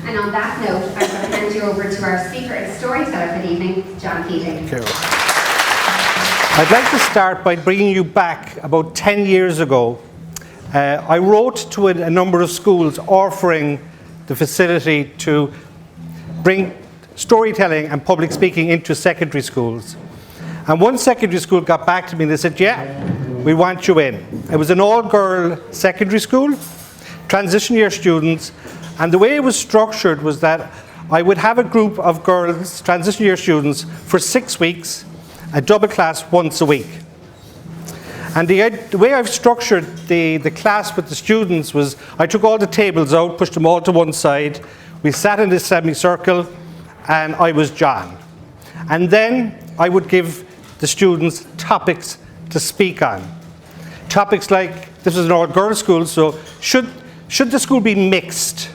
And on that note, I'm going to hand you over to our speaker and storyteller for the evening, John Keating. Thank you. I'd like to start by bringing you back about 10 years ago. I wrote to a number of schools offering the facility to bring storytelling and public speaking into secondary schools. And one secondary school got back to me and they said, yeah, we want you in. It was an all-girl secondary school, transition year students, and the way it was structured was that I would have a group of girls, transition year students, for 6 weeks, a double class once a week. And the way I've structured the class with the students was I took all the tables out, pushed them all to one side, we sat in this semicircle, and I was John. And then I would give the students topics to speak on. Topics like, this is an all-girls school, so should the school be mixed?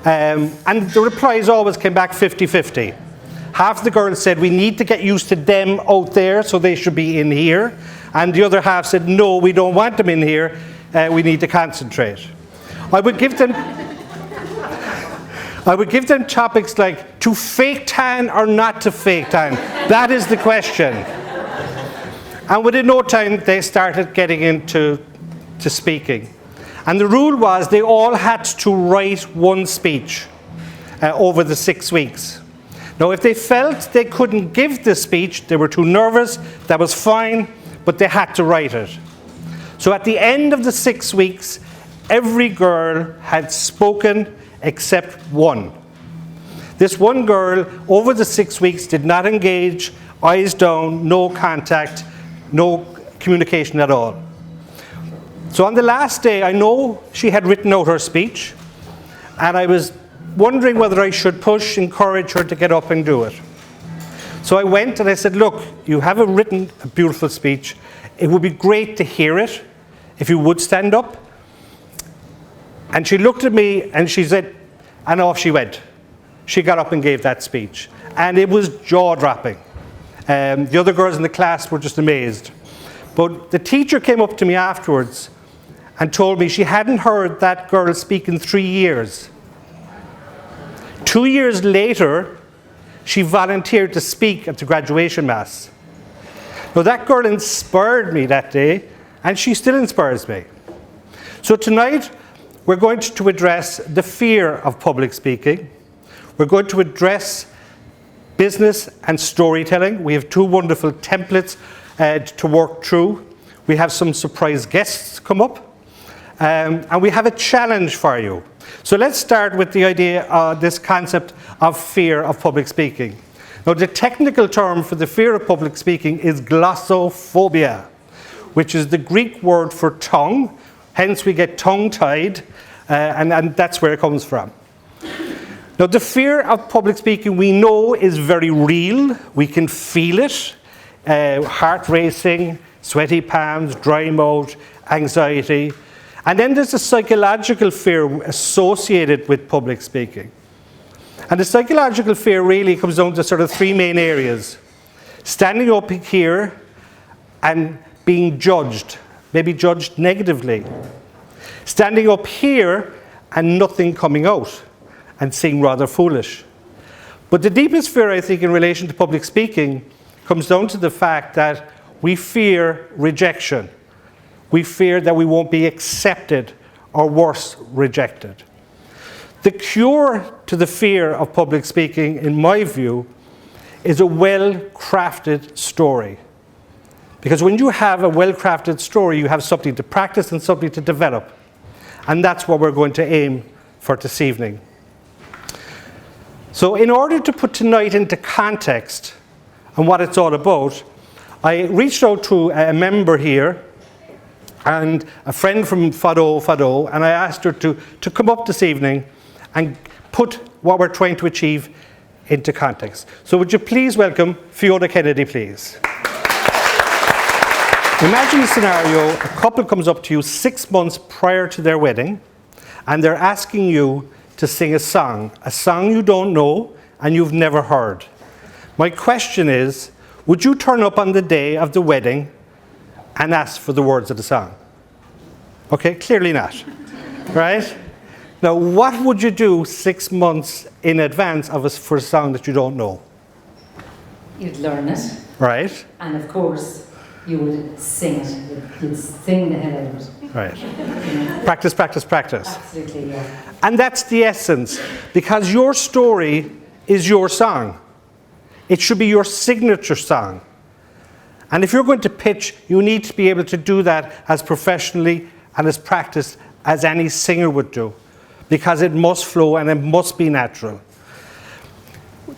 And the replies always came back 50-50. Half the girls said, we need to get used to them out there, so they should be in here. And the other half said, no, we don't want them in here, we need to concentrate. I would give them topics like, to fake tan or not to fake tan? That is the question. And within no time, they started getting into speaking. And the rule was they all had to write one speech over the 6 weeks. Now, if they felt they couldn't give the speech, they were too nervous, that was fine, but they had to write it. So at the end of the 6 weeks, every girl had spoken except one. This one girl, over the 6 weeks, did not engage, eyes down, no contact, no communication at all. So on the last day, I know she had written out her speech, and I was wondering whether I should encourage her to get up and do it. So I went and I said, look, you have written a beautiful speech. It would be great to hear it if you would stand up. And she looked at me and she said, and off she went. She got up and gave that speech. And it was jaw-dropping. The other girls in the class were just amazed. But the teacher came up to me afterwards and told me she hadn't heard that girl speak in 3 years. 2 years later, she volunteered to speak at the graduation mass. Now that girl inspired me that day, and she still inspires me. So tonight, we're going to address the fear of public speaking. We're going to address business and storytelling. We have 2 wonderful templates to work through. We have some surprise guests come up. And we have a challenge for you. So let's start with the idea, this concept of fear of public speaking. Now, the technical term for the fear of public speaking is glossophobia, which is the Greek word for tongue. Hence, we get tongue-tied, and that's where it comes from. Now, the fear of public speaking, we know, is very real. We can feel it. Heart racing, sweaty palms, dry mouth, anxiety. And then there's a psychological fear associated with public speaking. And the psychological fear really comes down to sort of 3 main areas. Standing up here and being judged, maybe judged negatively. Standing up here and nothing coming out and seeming rather foolish. But the deepest fear, I think, in relation to public speaking comes down to the fact that we fear rejection. We fear that we won't be accepted, or worse, rejected. The cure to the fear of public speaking, in my view, is a well-crafted story. Because when you have a well-crafted story, you have something to practice and something to develop. And that's what we're going to aim for this evening. So in order to put tonight into context and what it's all about, I reached out to a member here and a friend from Fado, and I asked her to come up this evening and put what we're trying to achieve into context. So would you please welcome Fiona Kennedy, please. Imagine a scenario, a couple comes up to you 6 months prior to their wedding, and they're asking you to sing a song you don't know and you've never heard. My question is, would you turn up on the day of the wedding and ask for the words of the song? Okay, clearly not, right? Now, what would you do 6 months in advance for a song that you don't know? You'd learn it, Right? and of course, you would sing it. You'd sing the hell out of it. Right. Practice, practice, practice. Absolutely, yeah. And that's the essence, because your story is your song. It should be your signature song. And if you're going to pitch, you need to be able to do that as professionally and as practiced as any singer would do, because it must flow and it must be natural.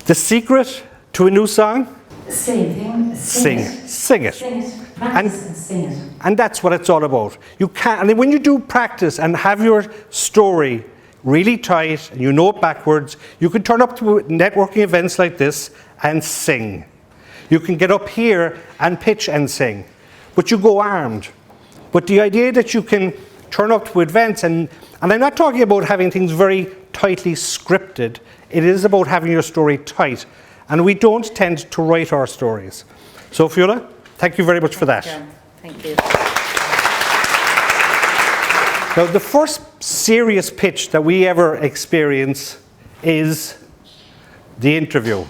The secret to a new song? Same thing. Sing it. Sing it. Practice and sing it. And that's what it's all about. You can't, and when you do practice and have your story really tight and you know it backwards, you can turn up to networking events like this and sing. You can get up here and pitch and sing, but you go armed. But the idea that you can turn up to events, and I'm not talking about having things very tightly scripted, it is about having your story tight. And we don't tend to write our stories. So Fiona, thank you very much for that. Thank you. Now, the first serious pitch that we ever experience is the interview.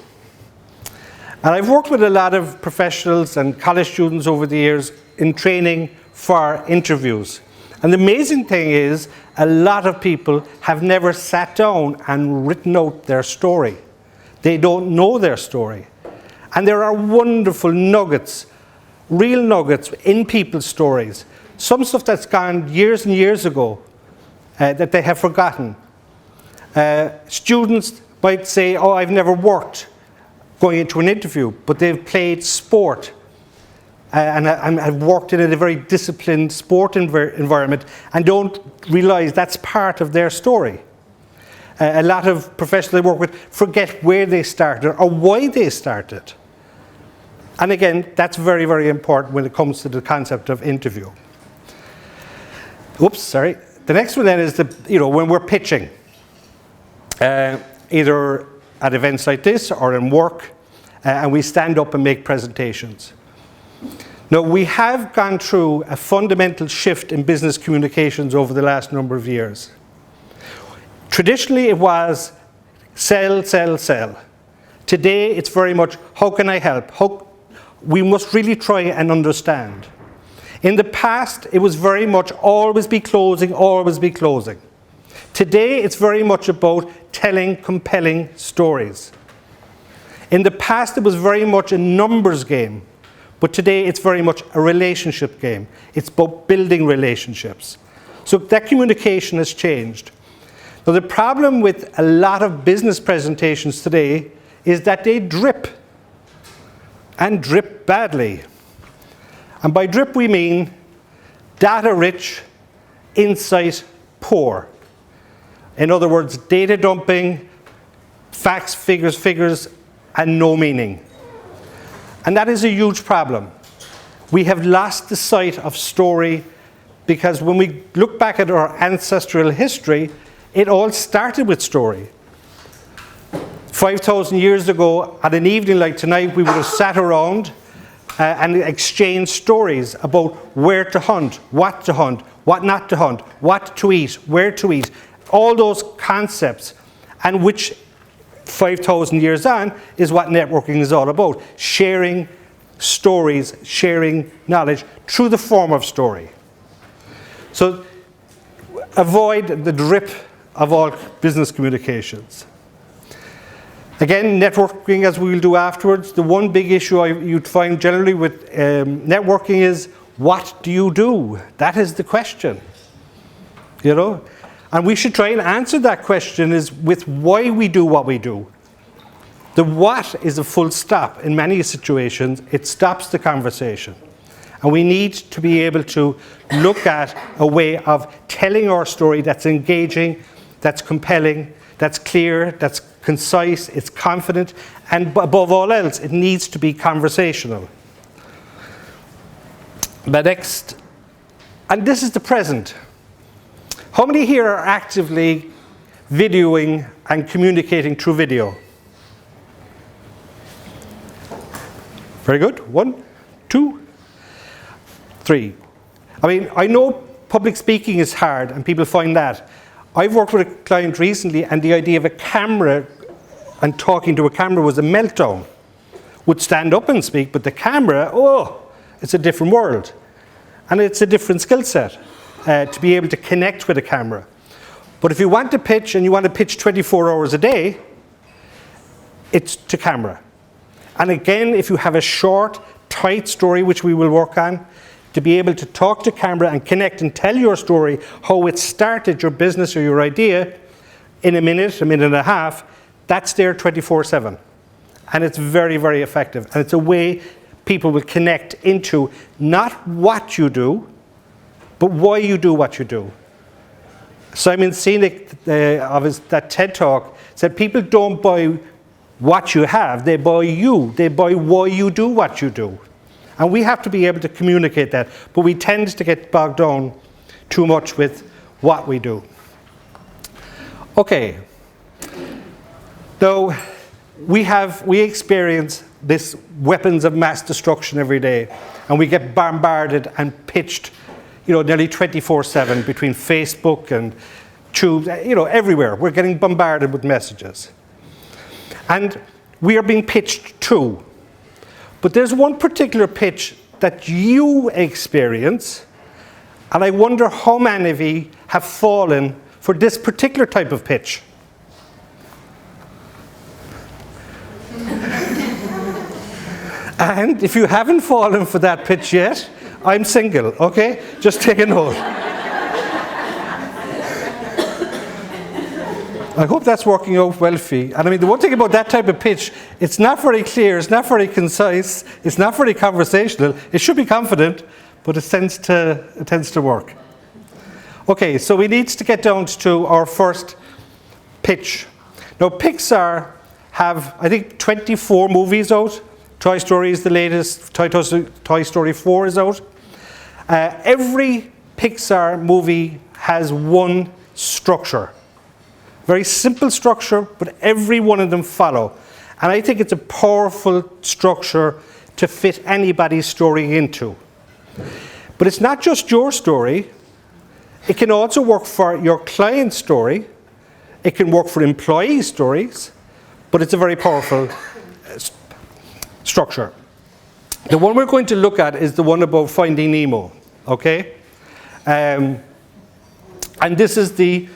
And I've worked with a lot of professionals and college students over the years in training for interviews. And the amazing thing is, a lot of people have never sat down and written out their story. They don't know their story. And there are wonderful nuggets, real nuggets in people's stories. Some stuff that's gone years and years ago that they have forgotten. Students might say, oh, I've never worked going into an interview, but they've played sport. And I've worked in a very disciplined sport environment and don't realize that's part of their story. A lot of professionals I work with forget where they started or why they started. And again, that's very, very important when it comes to the concept of interview. Oops, sorry. The next one then is when we're pitching, either at events like this or in work, and we stand up and make presentations. Now, we have gone through a fundamental shift in business communications over the last number of years. Traditionally, it was sell, sell, sell. Today, it's very much, how can I help? We must really try and understand. In the past, it was very much always be closing, always be closing. Today, it's very much about telling compelling stories. In the past, it was very much a numbers game, but today it's very much a relationship game. It's about building relationships. So that communication has changed. Now, the problem with a lot of business presentations today is that they drip, and drip badly. And by drip we mean data rich, insight poor. In other words, data dumping, facts, figures, and no meaning. And that is a huge problem. We have lost the sight of story, because when we look back at our ancestral history, it all started with story. 5,000 years ago, at an evening like tonight, we would have sat around and exchanged stories about where to hunt, what not to hunt, what to eat, where to eat, all those concepts, and which 5,000 years on is what networking is all about. Sharing stories, sharing knowledge through the form of story. So avoid the drip of all business communications. Again, networking, as we will do afterwards, the one big issue you'd find generally with networking is, what do you do? That is the question. You know? And we should try and answer that question is with why we do what we do. The what is a full stop. In many situations, it stops the conversation. And we need to be able to look at a way of telling our story that's engaging, that's compelling, that's clear, that's concise, it's confident, and above all else, it needs to be conversational. The next, and this is the present. How many here are actively videoing and communicating through video? Very good. 1, 2, 3. I mean, I know public speaking is hard and people find that. I've worked with a client recently, and the idea of a camera and talking to a camera was a meltdown. Would stand up and speak, but the camera, it's a different world. And it's a different skill set to be able to connect with a camera. But if you want to pitch, and you want to pitch 24 hours a day, it's to camera. And again, if you have a short, tight story, which we will work on, to be able to talk to camera and connect and tell your story, how it started, your business or your idea, in a minute and a half, that's there 24/7. And it's very, very effective. And it's a way people will connect into not what you do, but why you do what you do. Simon Sinek, that TED Talk, said people don't buy what you have, they buy you. They buy why you do what you do. And we have to be able to communicate that. But we tend to get bogged down too much with what we do. Okay. Now, we experience this weapons of mass destruction every day, and we get bombarded and pitched, nearly 24/7 between Facebook and Tube, everywhere. We're getting bombarded with messages. And we are being pitched too. But there's one particular pitch that you experience, and I wonder how many of you have fallen for this particular type of pitch. And if you haven't fallen for that pitch yet, I'm single, okay? Just take a note. I hope that's working out well for you. And I mean, the one thing about that type of pitch, it's not very clear, it's not very concise, it's not very conversational. It should be confident, but it tends to work. Okay, so we need to get down to our first pitch. Now, Pixar have, I think, 24 movies out. Toy Story is the latest. Toy Story 4 is out. Every Pixar movie has one structure. Very simple structure, but every one of them follow. And I think it's a powerful structure to fit anybody's story into. But it's not just your story. It can also work for your client's story. It can work for employee stories. But it's a very powerful structure. The one we're going to look at is the one about Finding Nemo, okay? And this is the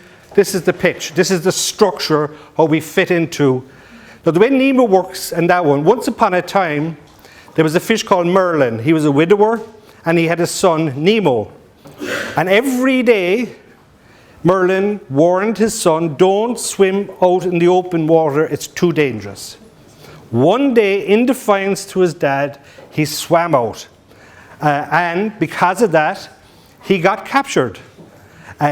pitch. This is the structure, how we fit into. Now, the way Nemo works in that one, once upon a time, there was a fish called Merlin. He was a widower, and he had a son, Nemo. And every day, Merlin warned his son, don't swim out in the open water, it's too dangerous. One day, in defiance to his dad, he swam out. And because of that, he got captured.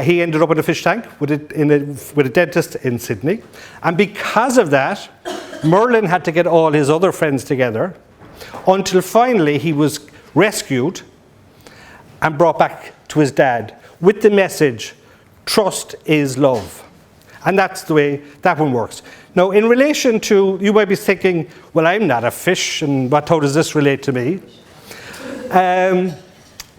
He ended up in a fish tank with a dentist in Sydney. And because of that, Merlin had to get all his other friends together until finally he was rescued and brought back to his dad with the message, trust is love. And that's the way that one works. Now, in relation to, you might be thinking, well, I'm not a fish, and how does this relate to me?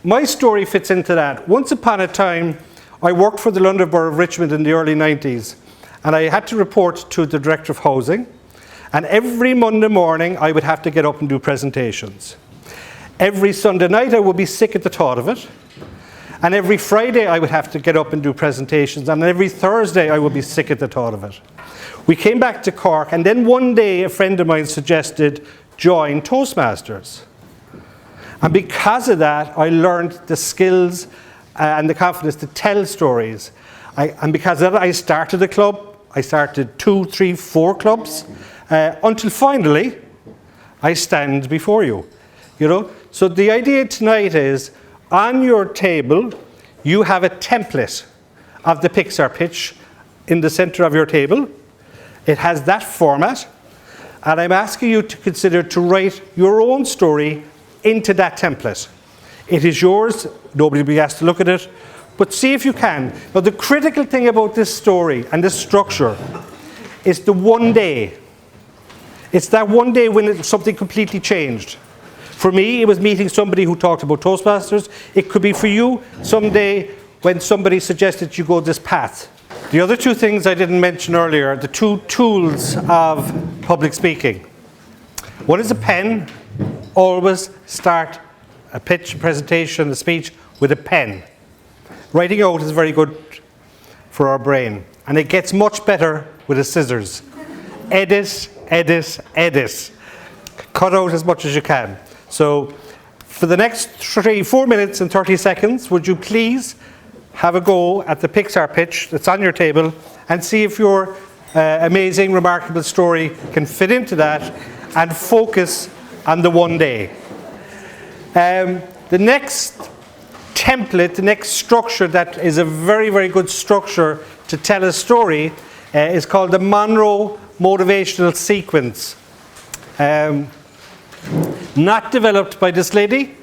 My story fits into that. Once upon a time, I worked for the London Borough of Richmond in the early 90s, and I had to report to the Director of Housing, and every Monday morning, I would have to get up and do presentations. Every Sunday night, I would be sick at the thought of it. And every Friday, I would have to get up and do presentations. And every Thursday, I would be sick at the thought of it. We came back to Cork, and then one day, a friend of mine suggested join Toastmasters. And because of that, I learned the skills and the confidence to tell stories. And because of that, I started a club. I started 2, 3, 4 clubs, until finally, I stand before you. So the idea tonight is, on your table, you have a template of the Pixar pitch in the center of your table. It has that format, and I'm asking you to consider to write your own story into that template. It is yours, nobody will be asked to look at it, but see if you can. Now, the critical thing about this story and this structure is the one day. It's that one day when something completely changed. For me, it was meeting somebody who talked about Toastmasters. It could be for you someday when somebody suggested you go this path. The other two things I didn't mention earlier, the two tools of public speaking. One is a pen. Always start a pitch, a presentation, a speech with a pen. Writing out is very good for our brain. And it gets much better with a scissors. Edit, edit, edit. Cut out as much as you can. So for the next 4 minutes and 30 seconds, would you please have a go at the Pixar pitch that's on your table and see if your amazing, remarkable story can fit into that and focus on the one day. The next template, the next structure that is a very, very good structure to tell a story is called the Monroe Motivational Sequence. Not developed by this lady,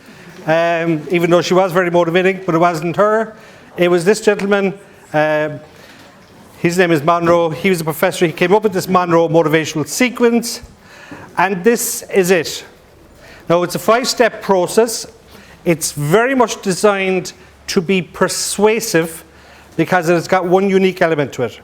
even though she was very motivating, but it wasn't her. It was this gentleman. His name is Monroe. He was a professor. He came up with this Monroe Motivational Sequence, and this is it. Now, it's a 5-step process. It's very much designed to be persuasive because it's got one unique element to it.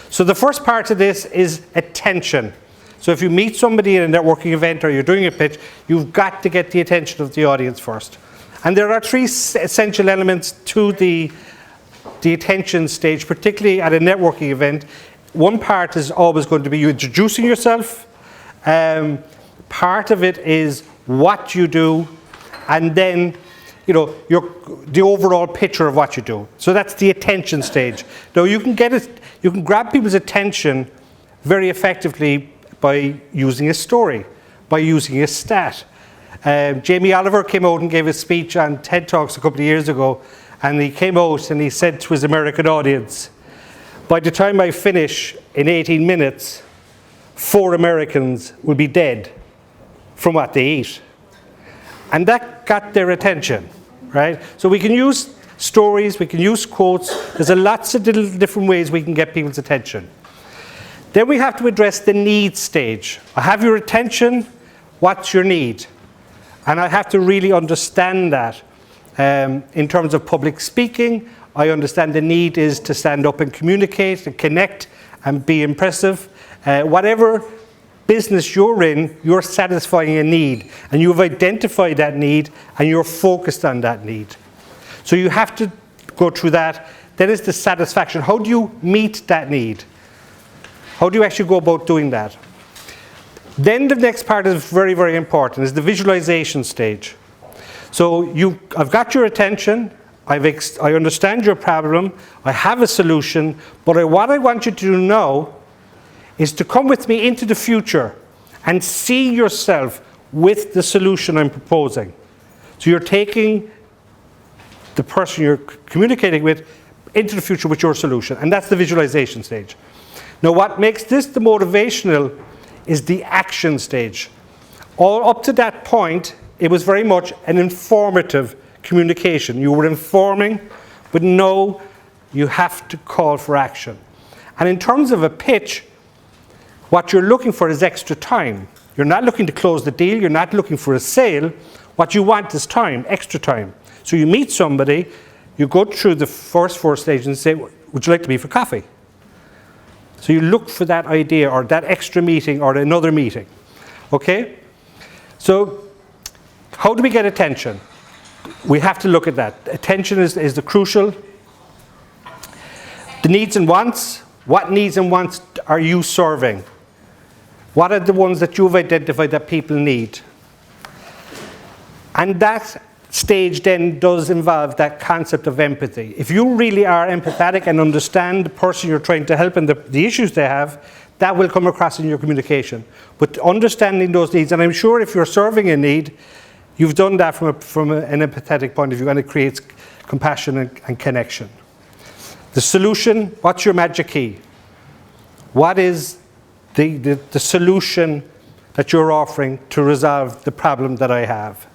So the first part of this is attention. So if you meet somebody in a networking event or you're doing a pitch, you've got to get the attention of the audience first. And there are 3 essential elements to the attention stage, particularly at a networking event. One part is always going to be you introducing yourself. Part of it is what you do, and then the overall picture of what you do. So that's the attention stage. Now you can grab people's attention very effectively by using a story, by using a stat. Jamie Oliver came out and gave a speech on TED Talks a couple of years ago, and he came out and he said to his American audience, by the time I finish in 18 minutes, 4 Americans will be dead from what they eat. And that got their attention, right? So we can use stories, we can use quotes. There's lots of little different ways we can get people's attention. Then we have to address the need stage. I have your attention, what's your need? And I have to really understand that. In terms of public speaking, I understand the need is to stand up and communicate and connect and be impressive. Whatever business you're in, you're satisfying a need, and you've identified that need and you're focused on that need. So you have to go through that. Then it's the satisfaction. How do you meet that need? How do you actually go about doing that? Then the next part is very, very important, is the visualization stage. So I've got your attention, I understand your problem, I have a solution, but what I want you to do now is to come with me into the future and see yourself with the solution I'm proposing. So you're taking the person you're communicating with into the future with your solution, and that's the visualization stage. Now, what makes this the motivational is the action stage. All up to that point, it was very much an informative communication. You were informing, but now you have to call for action. And in terms of a pitch, what you're looking for is extra time. You're not looking to close the deal. You're not looking for a sale. What you want is time, extra time. So you meet somebody, you go through the first 4 stages and say, would you like to meet for coffee? So you look for that idea or that extra meeting or another meeting. Okay? So how do we get attention? We have to look at that. Attention is the crucial. The needs and wants. What needs and wants are you serving? What are the ones that you've identified that people need? And that stage then does involve that concept of empathy. If you really are empathetic and understand the person you're trying to help and the issues they have, that will come across in your communication. But understanding those needs, and I'm sure if you're serving a need, you've done that from an empathetic point of view, and it creates compassion and connection. The solution, what's your magic key? What is the solution that you're offering to resolve the problem that I have?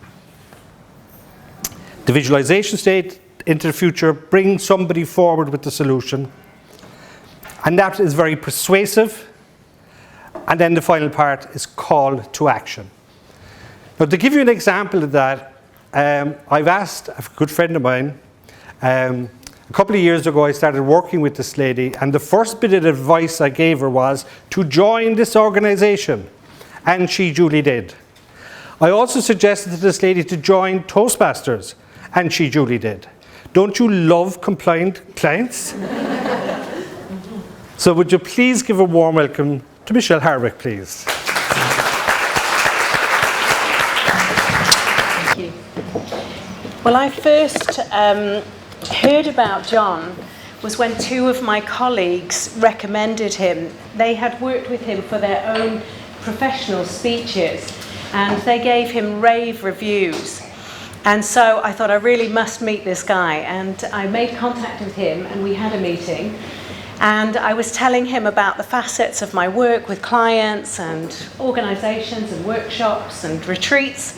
The visualization state into the future, bring somebody forward with the solution. And that is very persuasive. And then the final part is call to action. Now, to give you an example of that, I've asked a good friend of mine, A couple of years ago, I started working with this lady, and the first bit of advice I gave her was to join this organisation, and she duly did. I also suggested to this lady to join Toastmasters, and she duly did. Don't you love compliant clients? So would you please give a warm welcome to Michelle Harwick, please. Thank you. Well, I first heard about John was when two of my colleagues recommended him. They had worked with him for their own professional speeches, and they gave him rave reviews. And so I thought I really must meet this guy, and I made contact with him, and we had a meeting. And I was telling him about the facets of my work with clients and organisations and workshops and retreats.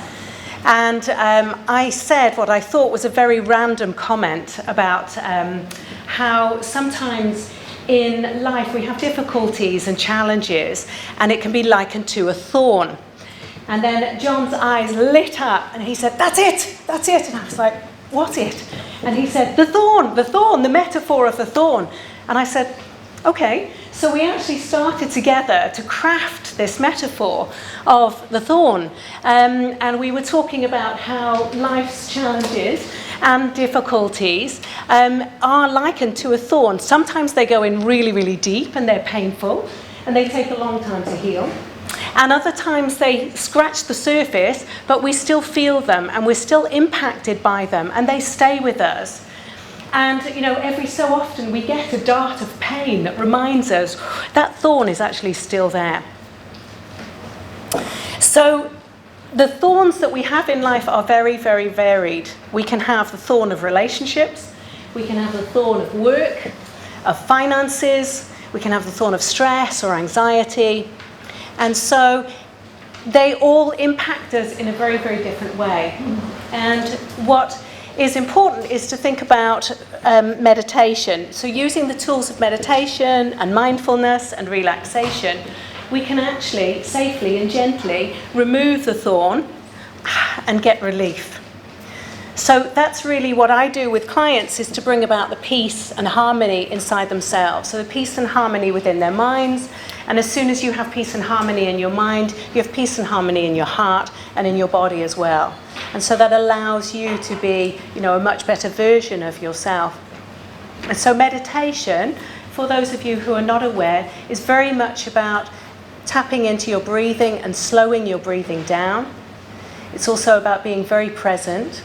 And I said what I thought was a very random comment about how sometimes in life we have difficulties and challenges, and it can be likened to a thorn. And then John's eyes lit up, and he said, that's it. And I was like, what's it? And he said, the thorn, the metaphor of the thorn. And I said, okay. So we actually started together to craft this metaphor of the thorn. And we were talking about how life's challenges and difficulties are likened to a thorn. Sometimes they go in really, really deep and they're painful and they take a long time to heal. And other times they scratch the surface, but we still feel them and we're still impacted by them and they stay with us. And, you know, every so often we get a dart of pain that reminds us that thorn is actually still there. So the thorns that we have in life are very, very varied. We can have the thorn of relationships. We can have the thorn of work, of finances. We can have the thorn of stress or anxiety. And so they all impact us in a very, very different way. And what is important is to think about meditation. So using the tools of meditation and mindfulness and relaxation, we can actually safely and gently remove the thorn and get relief. So that's really what I do with clients, is to bring about the peace and harmony inside themselves. So the peace and harmony within their minds. And as soon as you have peace and harmony in your mind, you have peace and harmony in your heart and in your body as well. And so that allows you to be, you know, a much better version of yourself. And so meditation, for those of you who are not aware, is very much about tapping into your breathing and slowing your breathing down. It's also about being very present.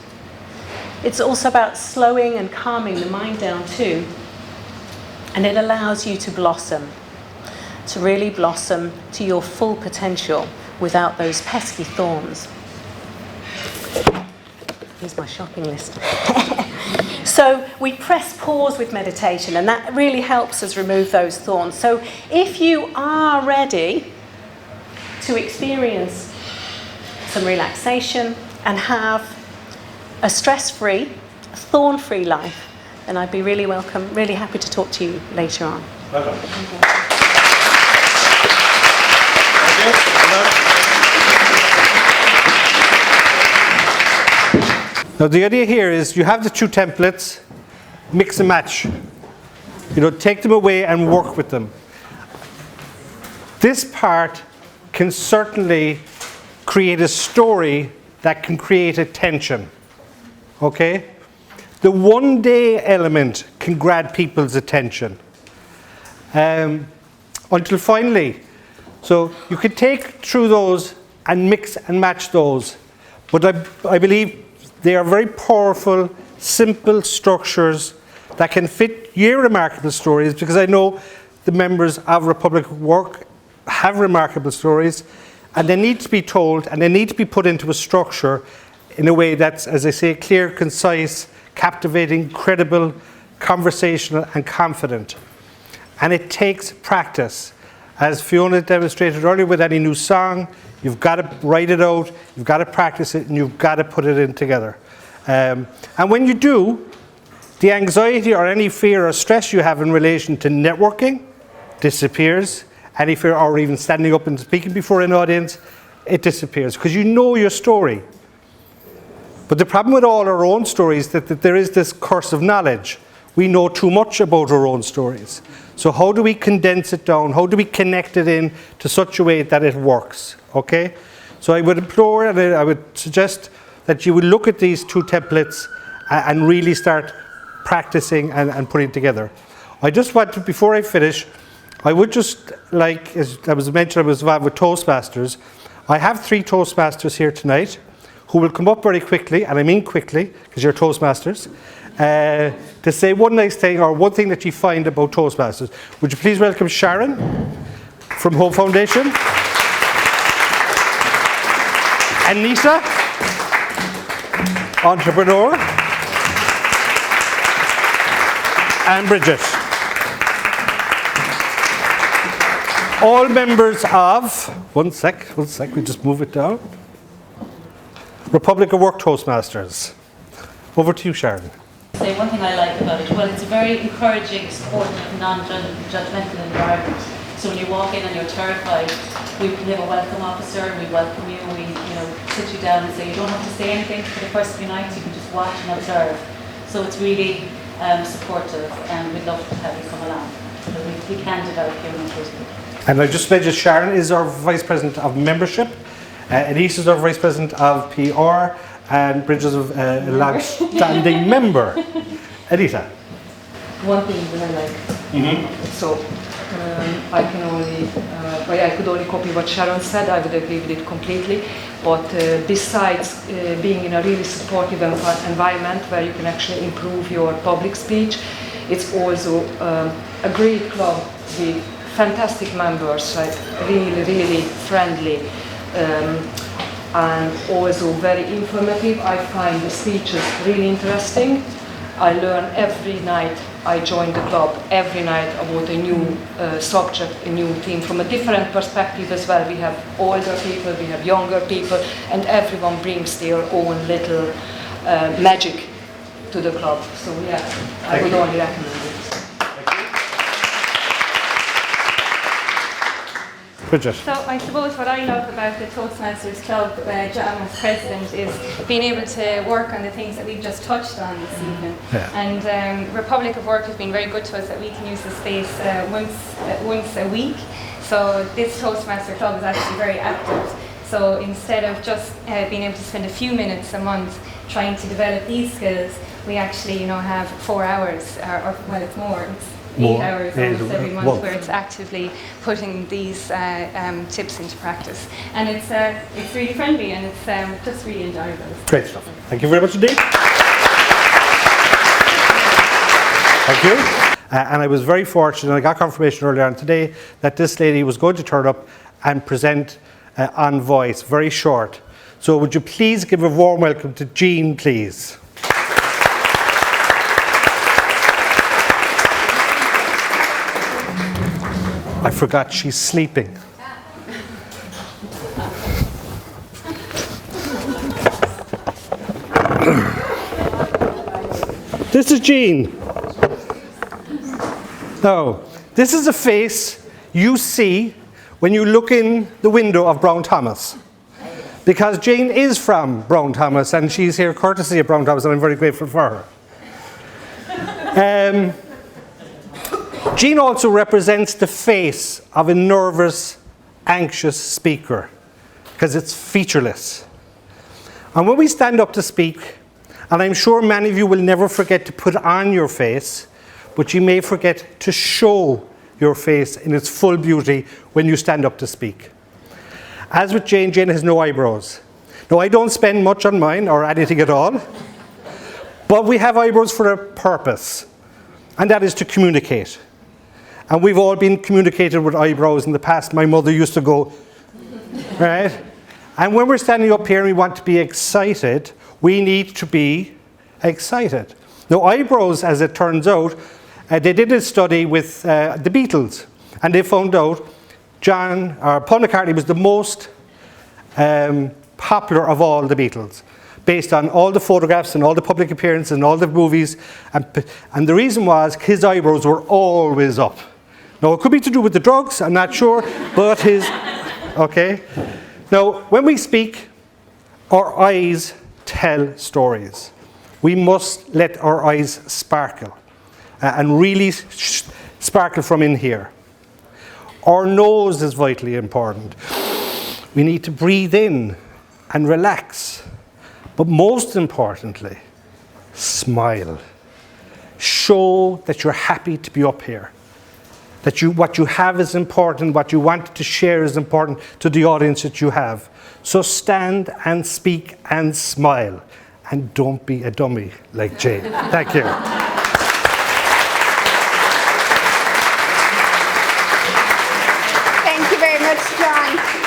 It's also about slowing and calming the mind down too. And it allows you to blossom, to really blossom to your full potential without those pesky thorns. Here's my shopping list. So we press pause with meditation, and that really helps us remove those thorns. So if you are ready to experience some relaxation and have a stress-free, thorn-free life, then I'd be really happy to talk to you later on. Welcome. Now the idea here is you have the two templates, mix and match. You know, take them away and work with them. This part can certainly create a story that can create a tension. Okay? The one-day element can grab people's attention. Until finally, so you can take through those and mix and match those. But I believe they are very powerful, simple structures that can fit your remarkable stories, because I know the members of Republic of Work have remarkable stories, and they need to be told and they need to be put into a structure in a way that's, as I say, clear, concise, captivating, credible, conversational and confident. And it takes practice. As Fiona demonstrated earlier with any new song, you've got to write it out, you've got to practice it, and you've got to put it in together. And when you do, the anxiety or any fear or stress you have in relation to networking disappears. Any fear or even standing up and speaking before an audience, it disappears, because you know your story. But the problem with all our own stories is that there is this curse of knowledge. we know too much about our own stories. So how do we condense it down? How do we connect it in to such a way that it works? Okay? So I would implore and I would suggest that you would look at these 2 templates and really start practicing and putting together. I just want to, before I finish, I would just like, as I was mentioned, I was involved with Toastmasters. I have 3 Toastmasters here tonight who will come up very quickly, and I mean quickly, because you're Toastmasters, to say one nice thing or one thing that you find about Toastmasters. Would you please welcome Sharon from Hope Foundation, Anita, entrepreneur, and Bridget. All members of, one sec, we just move it down. Republic of Work Toastmasters. Over to you, Sharon. Say one thing I like about it, well, it's a very encouraging, supportive, non-judgmental environment. So when you walk in and you're terrified, we have a welcome officer and we welcome you. We, sit you down and say you don't have to say anything for the first few nights. You can just watch and observe. So it's really supportive, and we'd love to have you come along. So we can develop human engagement. And I just mentioned Sharon is our Vice President of Membership, Anise is our Vice President of PR, and Bridget is a long-standing member. Anita. One thing that I like. So I can only, I could only copy what Sharon said. I would agree with it completely. But besides being in a really supportive environment where you can actually improve your public speech, it's also a great club with fantastic members, like really friendly. And also very informative. I find the speeches really interesting. I learn every night I join the club, every night about a new subject, a new theme, from a different perspective as well. We have older people, we have younger people, and everyone brings their own little magic to the club. So yeah, I would only recommend it. Bridget. So I suppose what I love about the Toastmasters Club, John as president, is being able to work on the things that we've just touched on this evening. Yeah. And Republic of Work has been very good to us that we can use the space once a week. So this Toastmaster Club is actually very active. So instead of just being able to spend a few minutes a month trying to develop these skills, we actually have 4 hours, or well, it's more. It's 8 hours almost every month where it's actively putting these tips into practice. And it's really friendly, and it's just really enjoyable. Great stuff. Thank you very much indeed. Thank you. And I was very fortunate, I got confirmation earlier on today that this lady was going to turn up and present on voice, very short. So would you please give a warm welcome to Jean, please. I forgot she's sleeping. This is Jean. Now, this is a face you see when you look in the window of Brown Thomas. Because Jane is from Brown Thomas and she's here courtesy of Brown Thomas, and I'm very grateful for her. Jean also represents the face of a nervous, anxious speaker, because it's featureless. And when we stand up to speak, and I'm sure many of you will never forget to put on your face, but you may forget to show your face in its full beauty when you stand up to speak. As with Jane, Jane has no eyebrows. Now, I don't spend much on mine or anything at all, but we have eyebrows for a purpose, and that is to communicate. And we've all been communicated with eyebrows in the past. My mother used to go, right? And when we're standing up here and we want to be excited, we need to be excited. Now, eyebrows, as it turns out, they did a study with the Beatles, and they found out Paul McCartney was the most popular of all the Beatles, based on all the photographs and all the public appearances and all the movies. And the reason was his eyebrows were always up. Now, it could be to do with the drugs, I'm not sure, but okay. Now, when we speak, our eyes tell stories. We must let our eyes sparkle. and really sparkle from in here. Our nose is vitally important. We need to breathe in and relax. But most importantly, smile. Show that you're happy to be up here. That what you have is important, what you want to share is important to the audience that you have. So stand and speak and smile. And don't be a dummy like Jane. Thank you. Thank you very much, John.